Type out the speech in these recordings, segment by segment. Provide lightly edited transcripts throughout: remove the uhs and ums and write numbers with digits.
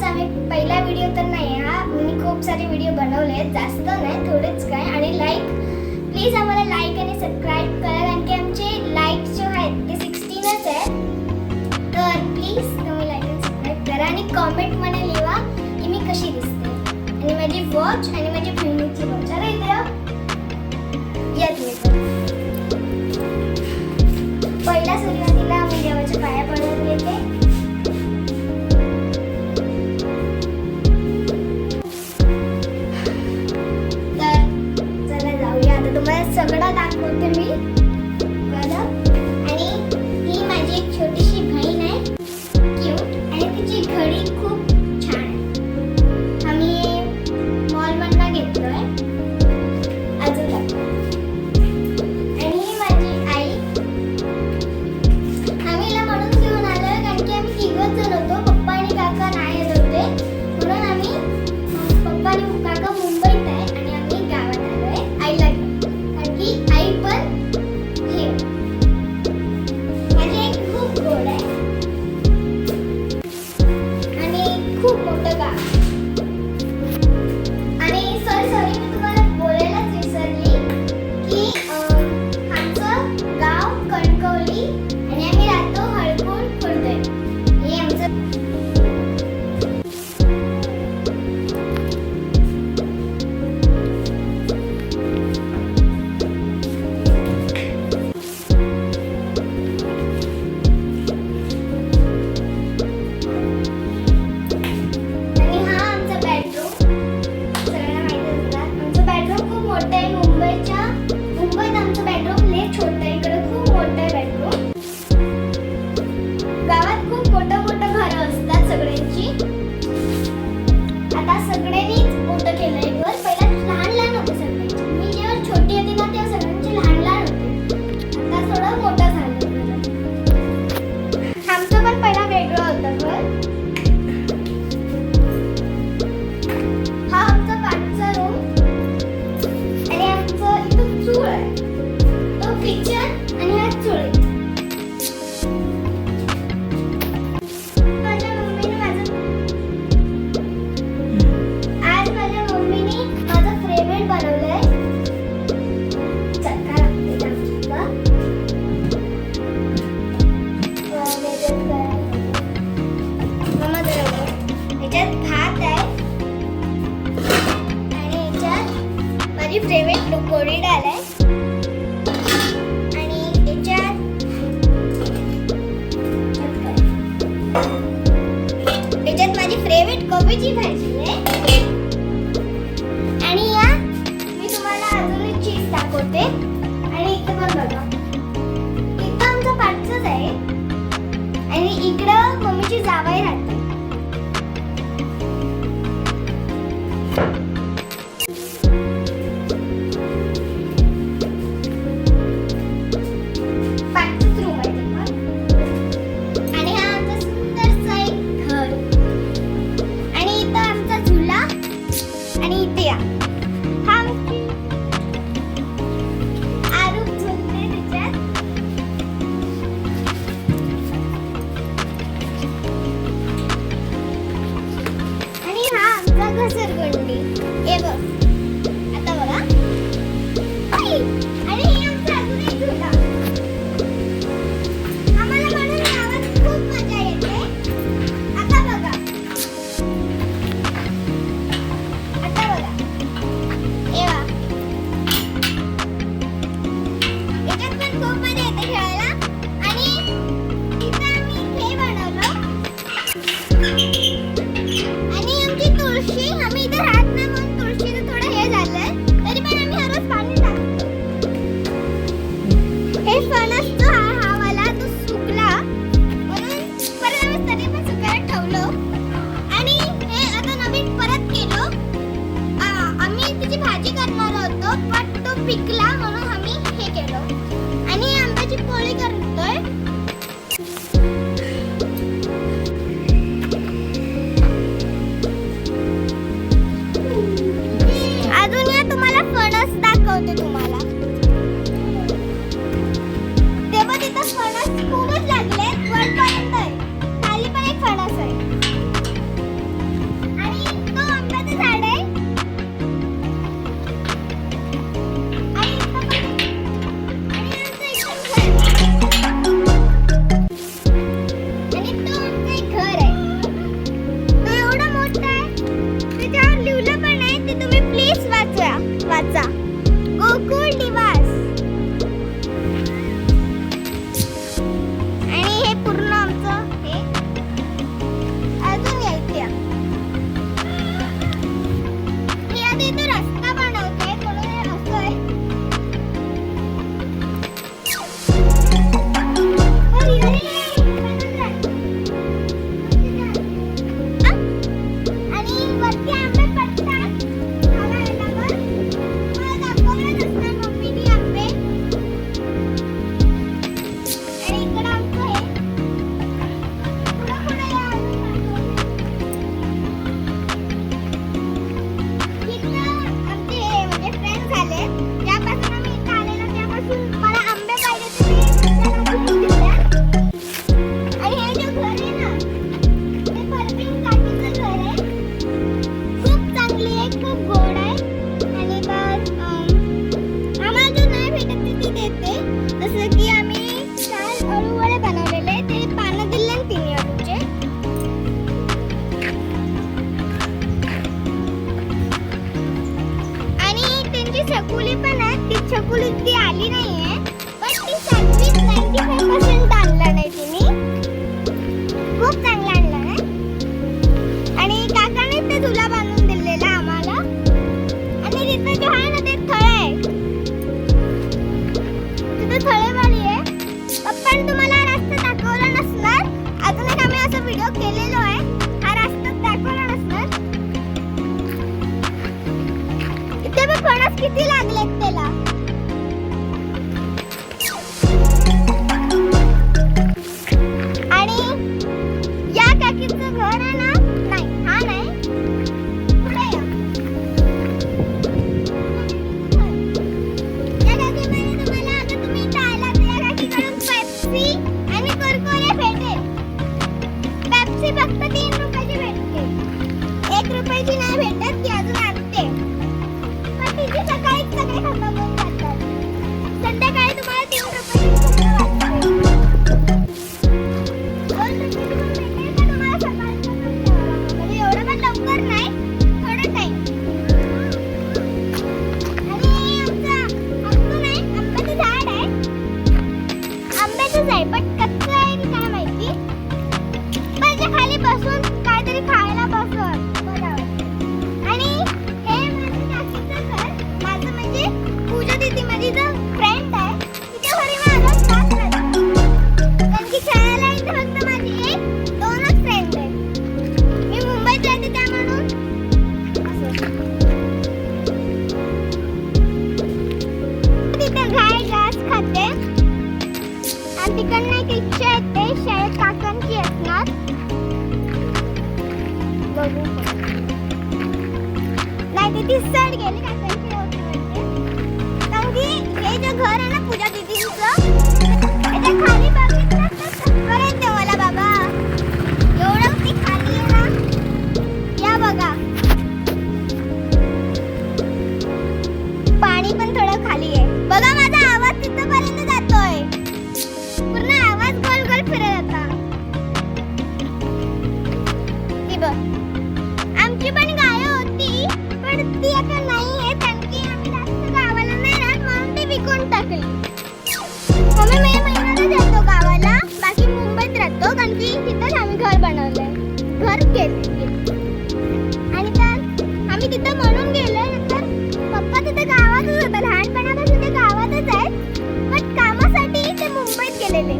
आम्ही पहिला व्हिडिओ तर नाही हा, मी खूप सारे व्हिडिओ बनवले आहेत, जास्त नाही थोडेच काय. आणि प्लीज आम्हाला लाईक आणि सबस्क्राईब करा, कारण की आमचे लाईक्स जो आहेत ते 16च आहेत. तर प्लीज तुम्ही लाईक आणि सबस्क्राईब करा आणि कॉमेंटमध्ये लिहा की मी कशी दिसते आणि माझी वॉच आणि माझी फिल्मीची वॉच. अरे इथे येत मी पहिल्या सुरुवातीला मी देवाच्या पाया पडून घेते. तर चला जाऊया, आता तुम्हाला सगळं दाखवते मी बघा. आणि ही माझी एक छोटीशी बहीण आहे, क्यूट, आणि तिची घडी खूप छान आहे. आम्ही मॉलमधनं घेतलोय. अजून दाखव. आणि ही माझी आई. आम्ही हिला म्हणून घेऊन आलो कारण की आम्ही तिघच जण होतो, पप्पा आणि काका नाही येत होते, म्हणून आम्ही पप्पा आणि काका मुंबईत आहे आणि आम्ही गावात आलोय आईला घेऊन, कारण की आई पण हे माझी आई खूप गोड आहे आणि खूप मोठं गाव. आणि सॉरी मी तुम्हाला बोलायलाच विसरली की आमचं गाव कणकवली आणि आम्ही राहतो हळकुळ खुर्द. हे आमचं आणि हा आमचा बेडरूम. सगळ्यांना माहिती असणार आमचं बेडरूम खूप मोठं आहे. मुंबईत आमचं बेडरूम लय छोटं आहे, इकडे खूप मोठं आहे बेडरूम. गावात खूप मोठं घरं असतात सगळ्यांची. आता सगळ्यांनीच मोठं केलंय घर. पहिला लहान होते सगळ्यांची. मी जेव्हा छोटी होती ना तेव्हा सगळ्यांची लहान होते. आता थोडं मोठं झालं घर. आमचं पण पहिला वेगळं होतं घर. हा आमचा पाठचा रूम आणि आमचं इथं चूल आहे. तो किचन आणि हा चूल आहे. माझ्या मम्मीने माझं फेवरेट बनवलंय. चटका लागते जास्त. मम्मा जरा याच्यात भात आहे आणि याच्यात माझी फेवरेट कोळी डाळ आहे आणि याच्यात माझी फेवरेट कोबीची भाजी आहे. आणि या मी तुम्हाला अजून एक चीज दाखवते. आणि इथं पण बघा, इथं आमचं पाठचंच आहे आणि इकडं मम्मीची जावई राहते. पाठचंच रूम आहे ते पण. आणि हा आमचा सुंदरसा एक घर. आणि इथं आमचा झुला आणि इथे या हा आमची आरूप झुलते त्याच्यात. आणि हा आमचा घसरगुंडी. हे बघ आता बघा. आणि हे आमचा अजून एक झुला. आम्हाला म्हणून गावात खूप मजा येते. आता बघा याच्यात पण खूप मजा येते खेळायला. आणि इथं आम्ही हे बनवलं. आणि आमची तुळशी, आम्ही इथं राहत नाही म्हणून तुळशीचं छकुली ती आली नाहीये, पण ती 95% आणला नाही तिने. खूप चांगला आणला ना. आणि काकाने ते झुला बांधून दिलेला आम्हाला. आणि तिथे जो आहे ना ते थळ आहे, तिथे थळेवाली आहे. पप्पाने तुम्हाला रस्ता दाखवला नसणार, अजून एक आम्ही असा व्हिडिओ केलेलो आहे, हा रस्ता दाखवला नसणार. इथे बघ फणस किती लागलेत त्याला. आणि या काकीचं घर आहे ना, नाही हा नाही, पुढे या. या काकीमध्ये तुम्हाला आता तुम्ही खायला या काकीकडून पेप्सी आणि कुरकुरे भेटेल. पेप्सी फक्त 3 रुपयाची भेटते, 1 रुपयाची नाही भेटत. ती अजून आणते, पण तिची सकाळीच सगळे खतम होऊन जातात. संध्याकाळी तुम्हाला 3 रुपयाची फक्त वाटते. 2 रुपयाची पण भेटेल का तुम्हाला सकाळचं? म्हणजे एवढं पण लवकर नाही, थोडं टाइम. आणि आमचं नाही, आंब्याचं झाड आहे. आंब्याचंच आहे, पण कच्चं आहे की काय माहिती. पण खाली बसून काहीतरी खायला बसून बरोबर. आणि हे माझं काकीचं घर, माझं म्हणजे पूजा दीदी माझी जो फ्रेंड आहे, तिच्या घरी माझं खास राहतं. कारण की खेळायला इथे फक्त माझी 1-2च फ्रेंड आहे. मी मुंबईत राहते त्या म्हणून तिथे गाय घास खाते. आणि तिकडनं एक इच्छा येते, शाळेत काकांची असणार. बघू नाही ती तीच साईड गेली काकांची होती म्हणजे. कारण की हे जे घर आहे ना पूजा दीदींचं, याच्या खाली बघितलं तर चक्कर येते मला बाबा. एवढं ती खाली आहे ना, या बघा. पाणी पण थोडं खाली आहे बघा. माझा आवाज तिथपर्यंत जातोय, पूर्ण आवाज गोल गोल फिरत होता. ती बघ, आमची पण गाय होती, पण ती आता नाही आहे. कारण की आम्ही जास्त गावाला नाही राहत, म्हणून ती विकून टाकली. आम्ही मे महिन्याला जातो गावाला, बाकी मुंबईत राहतो. कारण की तिथंच आम्ही घर बनवलंय, घर केले. आणि तर आम्ही तिथं म्हणून गेलोय, नंतर पप्पा तिथे गावातच होतं, लहानपणापासून ते गावातच आहेत, पण कामासाठी ते मुंबईत गेलेले.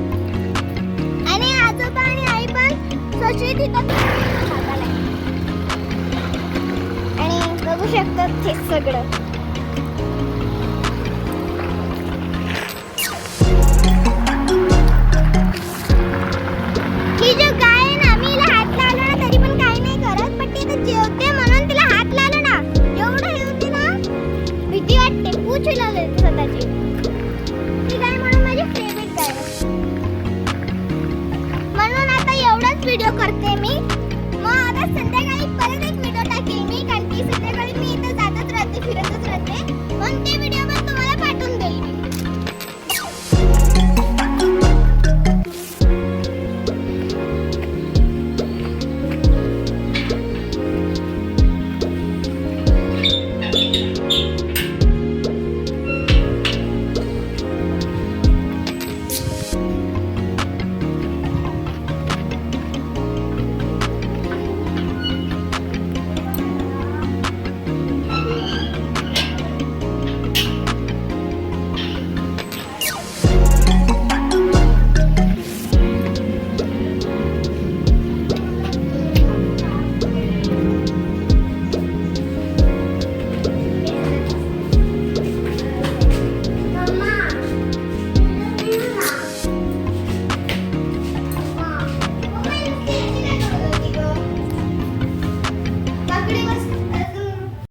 आणि आजोबा आणि आई पण सोशली तिथं. आणि बघू शकतात हे सगळं.